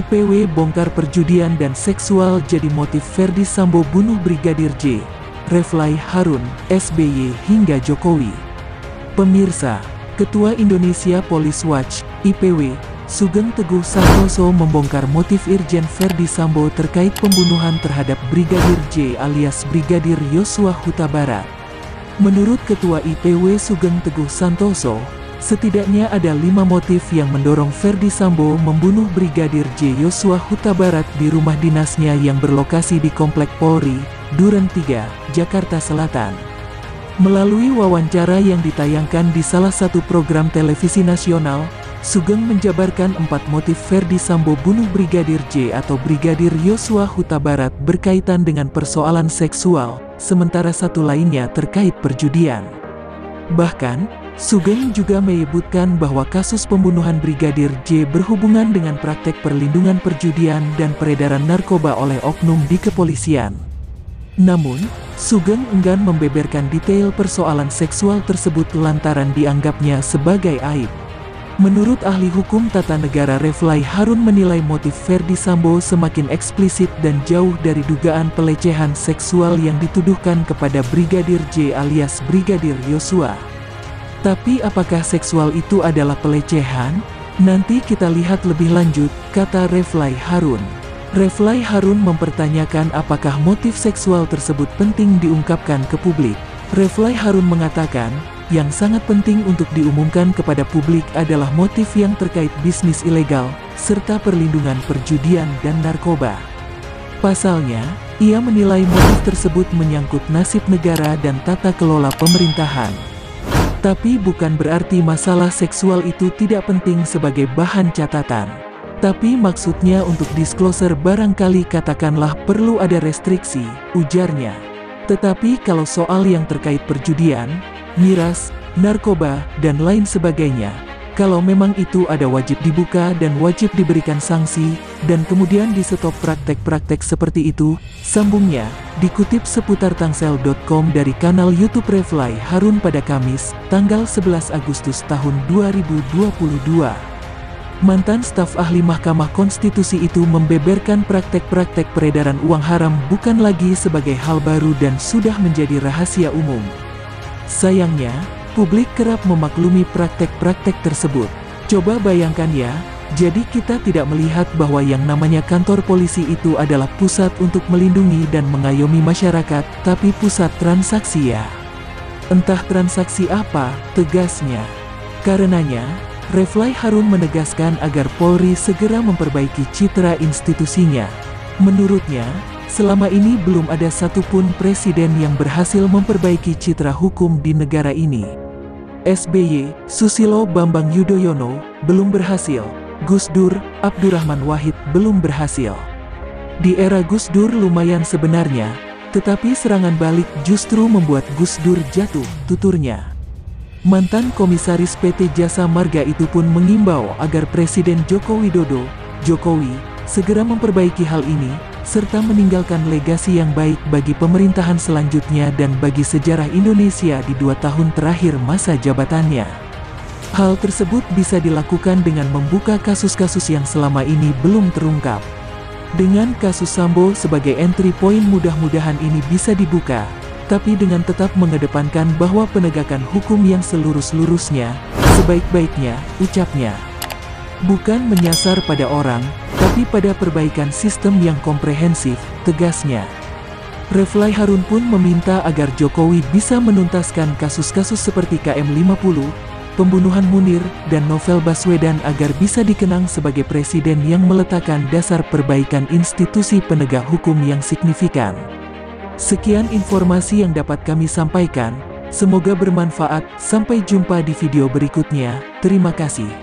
IPW bongkar perjudian dan seksual jadi motif Ferdi Sambo bunuh Brigadir J, Reflay Harun, SBY hingga Jokowi. Pemirsa, Ketua Indonesia Police Watch, IPW, Sugeng Teguh Santoso membongkar motif Irjen Ferdi Sambo terkait pembunuhan terhadap Brigadir J alias Brigadir Yosua Huta Barat. Menurut Ketua IPW Sugeng Teguh Santoso, setidaknya ada 5 motif yang mendorong Ferdi Sambo membunuh Brigadir J Yosua Huta Barat di rumah dinasnya yang berlokasi di Komplek Polri, Duren 3, Jakarta Selatan. Melalui wawancara yang ditayangkan di salah satu program televisi nasional, Sugeng menjabarkan 4 motif Ferdi Sambo bunuh Brigadir J atau Brigadir Yosua Huta Barat berkaitan dengan persoalan seksual, sementara satu lainnya terkait perjudian. Bahkan, Sugeng juga menyebutkan bahwa kasus pembunuhan Brigadir J berhubungan dengan praktek perlindungan perjudian dan peredaran narkoba oleh oknum di kepolisian. Namun, Sugeng enggan membeberkan detail persoalan seksual tersebut lantaran dianggapnya sebagai aib. Menurut ahli hukum tata negara Reflay Harun menilai motif Ferdi Sambo semakin eksplisit dan jauh dari dugaan pelecehan seksual yang dituduhkan kepada Brigadir J alias Brigadir Yosua. Tapi apakah seksual itu adalah pelecehan? Nanti kita lihat lebih lanjut, kata Reflay Harun. Reflay Harun mempertanyakan apakah motif seksual tersebut penting diungkapkan ke publik. Reflay Harun mengatakan, yang sangat penting untuk diumumkan kepada publik adalah motif yang terkait bisnis ilegal, serta perlindungan perjudian dan narkoba. Pasalnya, ia menilai motif tersebut menyangkut nasib negara dan tata kelola pemerintahan. Tapi bukan berarti masalah seksual itu tidak penting sebagai bahan catatan. Tapi maksudnya untuk disclosure barangkali katakanlah perlu ada restriksi, ujarnya. Tetapi kalau soal yang terkait perjudian, miras, narkoba, dan lain sebagainya, kalau memang itu ada wajib dibuka dan wajib diberikan sanksi, dan kemudian di-stop praktek-praktek seperti itu, sambungnya. Dikutip seputar tangsel.com dari kanal YouTube Reflay Harun pada Kamis, tanggal 11 Agustus tahun 2022. Mantan staf ahli Mahkamah Konstitusi itu membeberkan praktek-praktek peredaran uang haram bukan lagi sebagai hal baru dan sudah menjadi rahasia umum. Sayangnya, publik kerap memaklumi praktek-praktek tersebut. Coba bayangkan ya. Jadi kita tidak melihat bahwa yang namanya kantor polisi itu adalah pusat untuk melindungi dan mengayomi masyarakat, tapi pusat transaksi ya. Entah transaksi apa, tegasnya. Karenanya, Reflay Harun menegaskan agar Polri segera memperbaiki citra institusinya. Menurutnya, selama ini belum ada satupun presiden yang berhasil memperbaiki citra hukum di negara ini. SBY, Susilo Bambang Yudhoyono, belum berhasil. Gus Dur, Abdurrahman Wahid belum berhasil. Di era Gus Dur lumayan sebenarnya, tetapi serangan balik justru membuat Gus Dur jatuh, tuturnya. Mantan komisaris PT Jasa Marga itu pun mengimbau agar Presiden Joko Widodo, Jokowi, segera memperbaiki hal ini, serta meninggalkan legasi yang baik bagi pemerintahan selanjutnya dan bagi sejarah Indonesia di 2 tahun terakhir masa jabatannya. Hal tersebut bisa dilakukan dengan membuka kasus-kasus yang selama ini belum terungkap. Dengan kasus Sambo sebagai entry point mudah-mudahan ini bisa dibuka, tapi dengan tetap mengedepankan bahwa penegakan hukum yang selurus-lurusnya, sebaik-baiknya, ucapnya. Bukan menyasar pada orang, tapi pada perbaikan sistem yang komprehensif, tegasnya. Reflay Harun pun meminta agar Jokowi bisa menuntaskan kasus-kasus seperti KM50, pembunuhan Munir, dan Novel Baswedan agar bisa dikenang sebagai presiden yang meletakkan dasar perbaikan institusi penegak hukum yang signifikan. Sekian informasi yang dapat kami sampaikan, semoga bermanfaat, sampai jumpa di video berikutnya, terima kasih.